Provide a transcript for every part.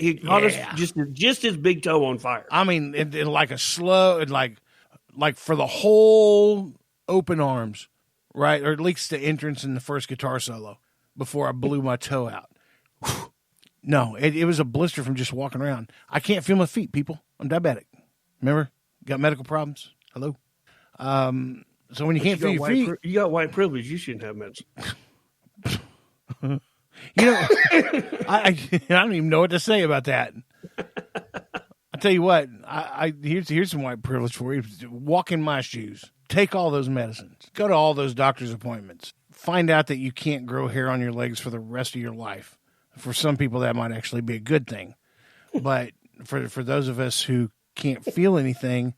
he caught us just his big toe on fire. I mean, it like a slow, like for the whole open arms, right? Or at least the entrance in the first guitar solo before I blew my toe out. Whew. No, it was a blister from just walking around. I can't feel my feet, people. I'm diabetic. Remember? Got medical problems. Hello? So when you can't feel your feet... You got white privilege. You shouldn't have medicine. You know, I don't even know what to say about that. I'll tell you what, here's some white privilege for you. Walk in my shoes. Take all those medicines. Go to all those doctor's appointments. Find out that you can't grow hair on your legs for the rest of your life. For some people, that might actually be a good thing. But for those of us who can't feel anything,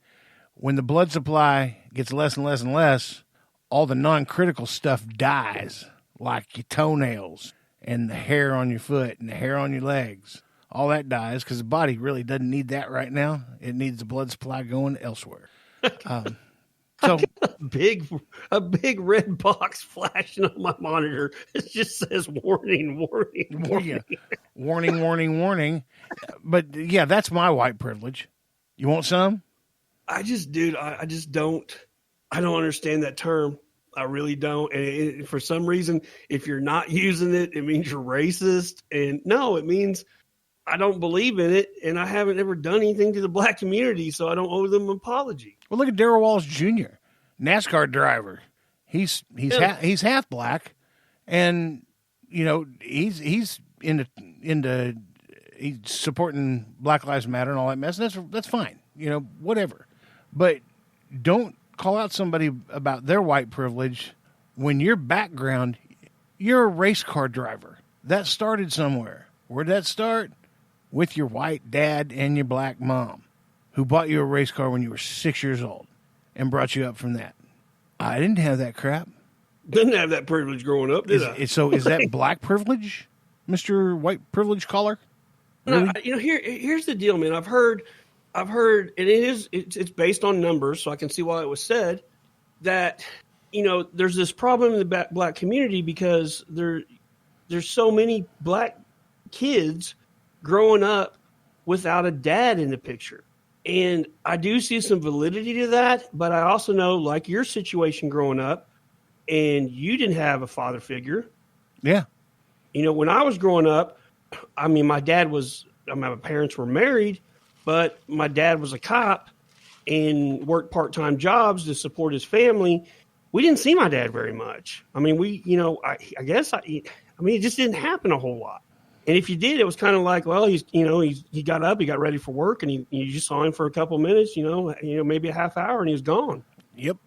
when the blood supply gets less and less and less, all the non-critical stuff dies, like your toenails and the hair on your foot and the hair on your legs. All that dies because the body really doesn't need that right now. It needs the blood supply going elsewhere. So a big red box flashing on my monitor. It just says warning. Warning. But yeah, that's my white privilege. You want some? I just don't understand that term. I really don't. And for some reason, if you're not using it, it means you're racist. And no, it means I don't believe in it. And I haven't ever done anything to the black community, so I don't owe them an apology. Well, look at Darrell Wallace Jr., NASCAR driver. He's half black, and you know he's into he's supporting Black Lives Matter and all that mess. That's fine, you know, whatever. But don't call out somebody about their white privilege when your background, you're a race car driver. That started somewhere. Where'd that start? With your white dad and your black mom, who bought you a race car when you were 6 years old and brought you up from that. I didn't have that crap. Didn't have that privilege growing up, did I? So is that black privilege, Mr. White Privilege Caller? Really? No, here's the deal, man. I've heard, and it's based on numbers, so I can see why it was said that, you know, there's this problem in the black community because there's so many black kids growing up without a dad in the picture. And I do see some validity to that, but I also know, like your situation growing up, and you didn't have a father figure. Yeah. You know, when I was growing up, I mean, my parents were married, but my dad was a cop and worked part-time jobs to support his family. We didn't see my dad very much. I mean, I guess it just didn't happen a whole lot. And if you did, it was kind of like, well, he got up, he got ready for work, and you just saw him for a couple of minutes, maybe a half hour, and he was gone. Yep.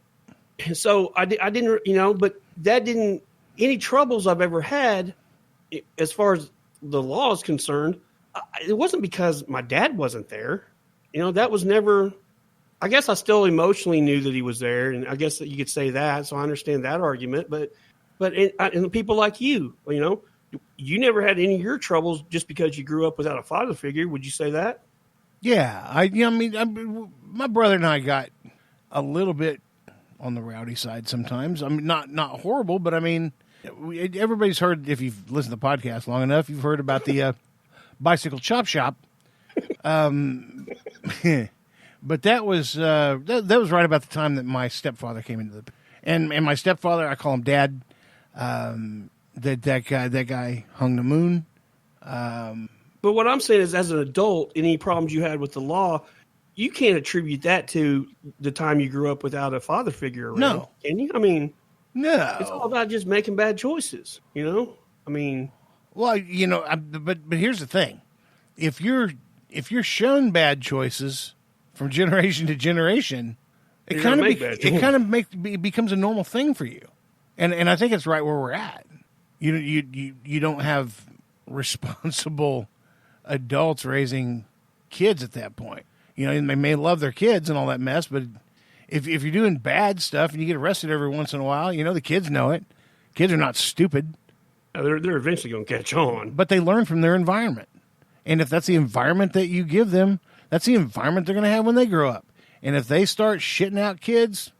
So I didn't, but that didn't, any troubles I've ever had, as far as the law is concerned, it wasn't because my dad wasn't there. You know, that was never, I guess I still emotionally knew that he was there, and I guess that you could say that, so I understand that argument. But and people like you, you know, you never had any of your troubles just because you grew up without a father figure. Would you say that? Yeah. My brother and I got a little bit on the rowdy side sometimes. I mean, not horrible, but I mean, everybody's heard, if you've listened to the podcast long enough, you've heard about the bicycle chop shop. But that was that was right about the time that my stepfather came into and my stepfather, I call him Dad. That guy hung the moon. But what I'm saying is, as an adult, any problems you had with the law, you can't attribute that to the time you grew up without a father figure around. No. Can you? I mean, no. It's all about just making bad choices, you know? I mean. Well, you know, but here's the thing. If you're shown bad choices from generation to generation, it becomes a normal thing for you. And I think it's right where we're at. You don't have responsible adults raising kids at that point. You know, they may love their kids and all that mess, but if you're doing bad stuff and you get arrested every once in a while, you know, the kids know it. Kids are not stupid. They're eventually going to catch on. But they learn from their environment. And if that's the environment that you give them, that's the environment they're going to have when they grow up. And if they start shitting out kids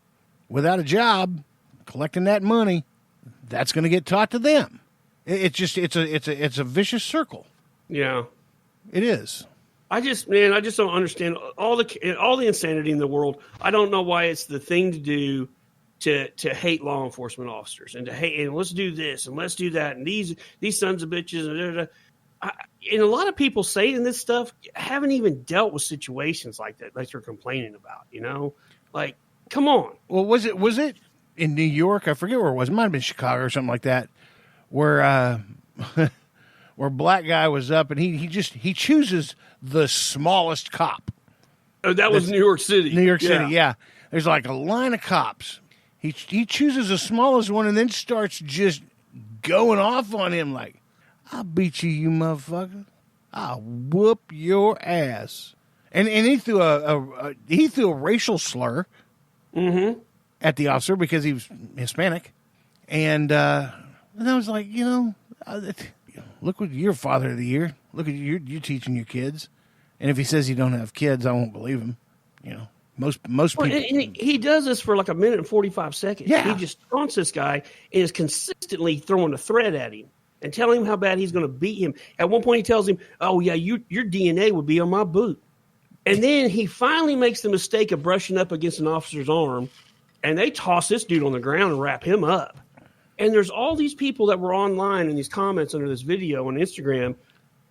without a job, collecting that money, that's going to get taught to them. It's a vicious circle. Yeah. It is. I just don't understand all the insanity in the world. I don't know why it's the thing to do to hate law enforcement officers and to hate, and let's do this and let's do that. And these sons of bitches. And a lot of people saying this stuff haven't even dealt with situations like that, like you're complaining about, like, come on. Well, was it in New York? I forget where it was. It might have been Chicago or something like that, where where a black guy was up and he chooses the smallest cop. Oh, that was New York City. New York City, yeah. There's like a line of cops. He chooses the smallest one and then starts just going off on him like, I'll beat you, you motherfucker. I'll whoop your ass. And he threw a racial slur at the officer because he was Hispanic. And I was like, look what you're father of the year. Look at you're teaching your kids. And if he says you don't have kids, I won't believe him. Most people. And he does this for like a minute and 45 seconds. Yeah. He just taunts this guy and is consistently throwing a threat at him and telling him how bad he's going to beat him. At one point, he tells him, "Oh yeah, your DNA would be on my boot." And then he finally makes the mistake of brushing up against an officer's arm, and they toss this dude on the ground and wrap him up. And there's all these people that were online in these comments under this video on Instagram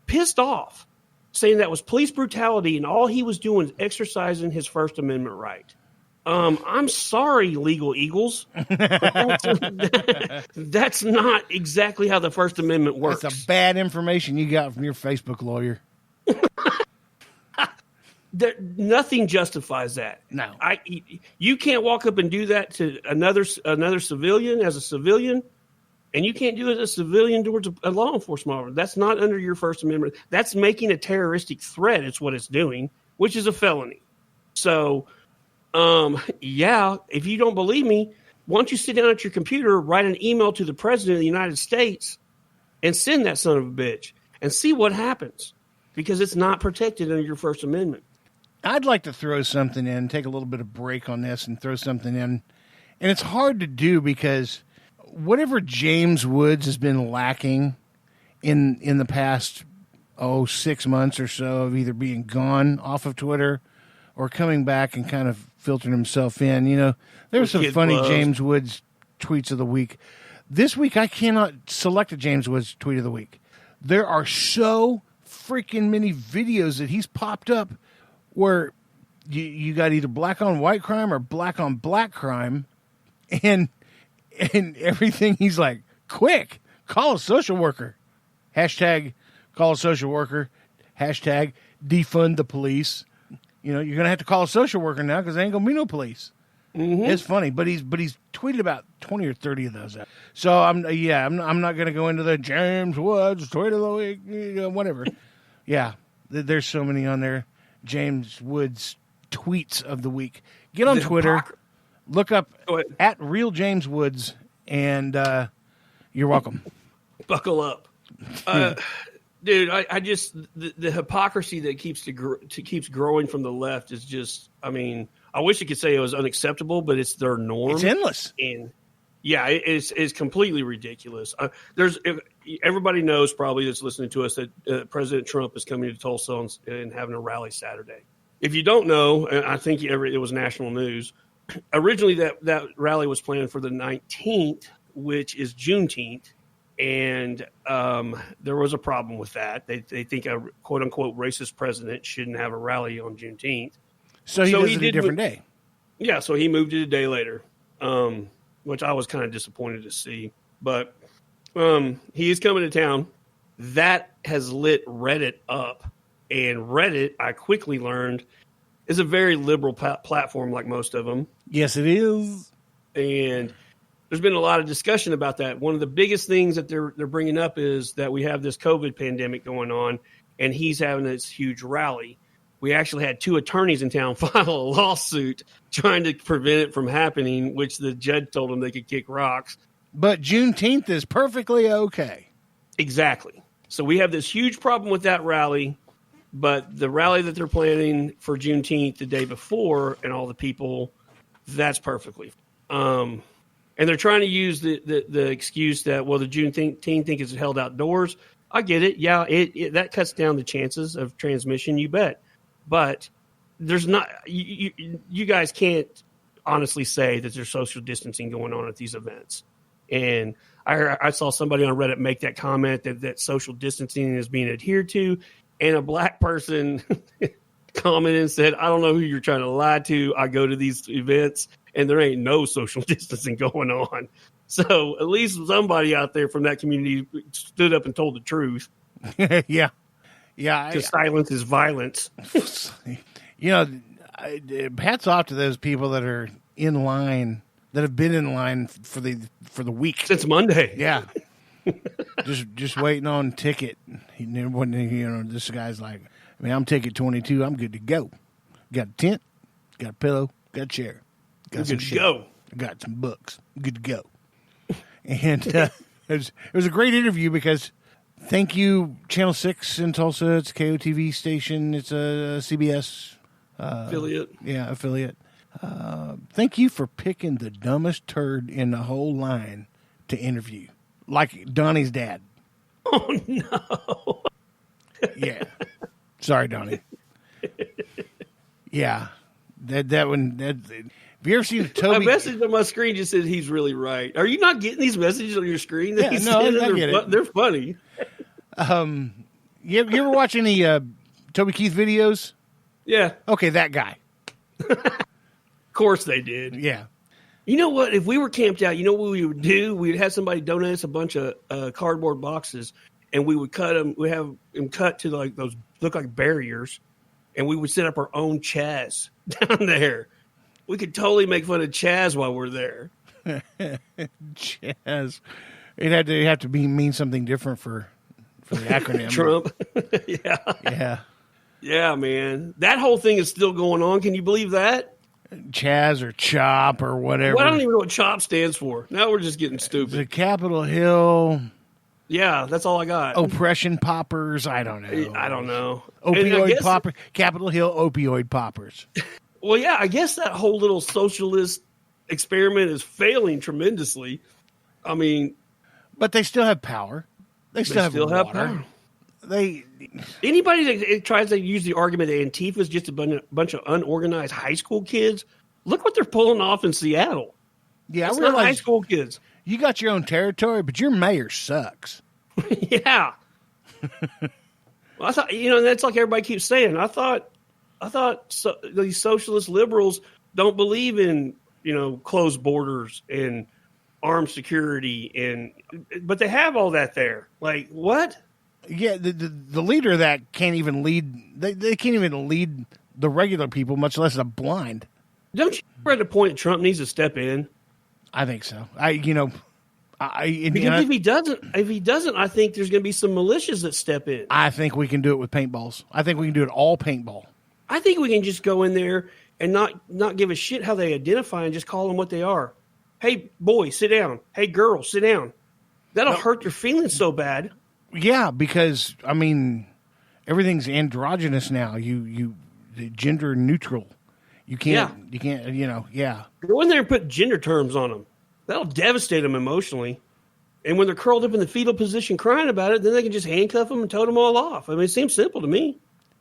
pissed off, saying that was police brutality and all he was doing is exercising his First Amendment right. I'm sorry, legal eagles. That's not exactly how the First Amendment works. That's a bad information you got from your Facebook lawyer. Nothing justifies that. No. You can't walk up and do that to another civilian as a civilian, and you can't do it as a civilian towards a law enforcement officer. That's not under your First Amendment. That's making a terroristic threat. It's what it's doing, which is a felony. So, if you don't believe me, why don't you sit down at your computer, write an email to the President of the United States, and send that son of a bitch and see what happens, because it's not protected under your First Amendment. I'd like to throw something in, take a little bit of break on this and throw something in. And it's hard to do because whatever James Woods has been lacking in the past, 6 months or so of either being gone off of Twitter or coming back and kind of filtering himself in. There were some funny James Woods tweets of the week. This week, I cannot select a James Woods tweet of the week. There are so freaking many videos that he's popped up where you got either black on white crime or black on black crime, and everything he's like, quick, call a social worker. Hashtag call a social worker. Hashtag defund the police. You're going to have to call a social worker now because there ain't going to be no police. Mm-hmm. It's funny, but he's tweeted about 20 or 30 of those. So I'm not going to go into the James Woods tweet of the week, whatever. Yeah, there's so many on there. James Woods tweets of the week. Get on Twitter, look up at Real James Woods, and you're welcome. Buckle up, dude. I just the hypocrisy that keeps growing from the left is just. I mean, I wish I could say it was unacceptable, but it's their norm. It's endless, and yeah, it's completely ridiculous. Everybody knows probably that's listening to us that President Trump is coming to Tulsa and having a rally Saturday. If you don't know, and I think it was national news, originally that rally was planned for the 19th, which is Juneteenth, and there was a problem with that. They think a quote-unquote racist president shouldn't have a rally on Juneteenth. So he does it a different day. Yeah, so he moved it a day later, which I was kind of disappointed to see. But he is coming to town. That has lit Reddit up. And Reddit, I quickly learned, is a very liberal platform like most of them. Yes, it is. And there's been a lot of discussion about that. One of the biggest things that they're bringing up is that we have this COVID pandemic going on, and he's having this huge rally. We actually had 2 attorneys in town file a lawsuit trying to prevent it from happening, which the judge told them they could kick rocks. But Juneteenth is perfectly okay. Exactly. So we have this huge problem with that rally, but the rally that they're planning for Juneteenth the day before and all the people, that's perfectly. And they're trying to use the excuse that, well, the Juneteenth thing is held outdoors. I get it. Yeah, that cuts down the chances of transmission. You bet. But there's not. You guys can't honestly say that there's social distancing going on at these events. And I saw somebody on Reddit make that comment that social distancing is being adhered to, and a black person commented and said, "I don't know who you're trying to lie to. I go to these events, and there ain't no social distancing going on." So at least somebody out there from that community stood up and told the truth. Yeah. Because silence is violence. Hats off to those people that are in line, that have been in line for the week since Monday. Yeah, just waiting on ticket. This guy's like, man, I'm ticket 22. I'm good to go. Got a tent, got a pillow, got a chair, got some shit. Go. Got some books. Good to go. And it was a great interview because. Thank you, Channel 6 in Tulsa. It's a KOTV station. It's a CBS affiliate. Yeah, affiliate. Thank you for picking the dumbest turd in the whole line to interview, like Donnie's dad. Oh, no. Yeah. Sorry, Donnie. Yeah. That one. Have you ever seen Toby? A message on my screen just said he's really right. Are you not getting these messages on your screen? Yeah, no, I get it. They're funny. You ever watch any Toby Keith videos? Yeah. Okay, that guy. Of course they did. Yeah. You know what? If we were camped out, you know what we would do? We'd have somebody donate us a bunch of cardboard boxes, and we would cut them. We have them cut to like those look like barriers, and we would set up our own Chaz down there. We could totally make fun of Chaz while we're there. Chaz. It'd have to mean something different for the acronym. Trump. Yeah. Yeah. Yeah, man. That whole thing is still going on. Can you believe that? Chaz or CHOP or whatever. Well, I don't even know what CHOP stands for. Now we're just getting stupid. The Capitol Hill. Yeah, that's all I got. Oppression poppers. I don't know. I don't know. Opioid poppers. Capitol Hill opioid poppers. Well, yeah, I guess that whole little socialist experiment is failing tremendously. I mean, but they still have power. They still have power. Anybody that tries to use the argument that Antifa is just a bunch of unorganized high school kids, look what they're pulling off in Seattle. Yeah, it's I realize not high school kids. You got your own territory, but your mayor sucks. Yeah. Well, I thought, that's like everybody keeps saying. I thought these socialist liberals don't believe in, closed borders and armed security, but they have all that there. Like, what? Yeah, the leader of that can't even lead. They can't even lead the regular people, much less the blind. Don't you read the point that Trump needs to step in? I think so. Because if he doesn't, I think there's going to be some militias that step in. I think we can do it with paintballs. I think we can do it all paintball. I think we can just go in there and not give a shit how they identify and just call them what they are. Hey, boy, sit down. Hey, girl, sit down. That'll hurt their feelings so bad. Yeah, because everything's androgynous now. You gender neutral. You can't. Yeah. Go in there and put gender terms on them. That'll devastate them emotionally. And when they're curled up in the fetal position crying about it, then they can just handcuff them and tote them all off. I mean, it seems simple to me.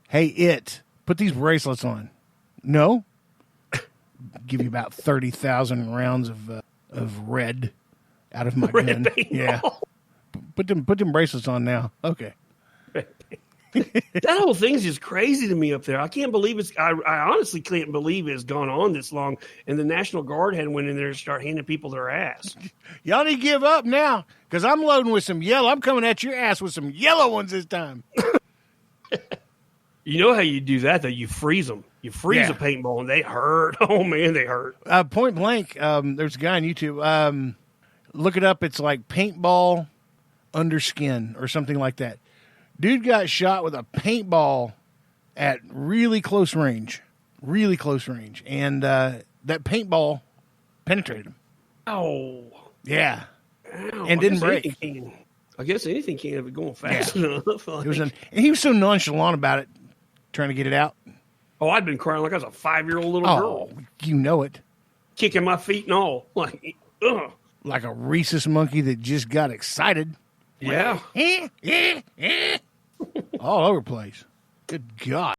Hey, put these bracelets on. No. Give you about 30,000 rounds of red out of my gun. Yeah. Put them bracelets on now. Okay. That whole thing's just crazy to me up there. I can't believe I honestly can't believe it's gone on this long, and the National Guard hadn't went in there and start handing people their ass. Y'all need to give up now, because I'm loading with some yellow. I'm coming at your ass with some yellow ones this time. You know how you do that, though? You freeze them. You freeze a paintball, and they hurt. Oh, man, they hurt. Point blank, there's a guy on YouTube. Look it up. It's like paintball under skin or something like that. Dude got shot with a paintball at really close range. And that paintball penetrated him. Oh. Yeah. Ow, and didn't break. I guess anything can if it's going fast enough. And he was so nonchalant about it, trying to get it out. Oh, I'd been crying like I was a 5-year-old little girl. You know it. Kicking my feet and all. Like, ugh. Like a rhesus monkey that just got excited. Yeah. all over the place. Good God.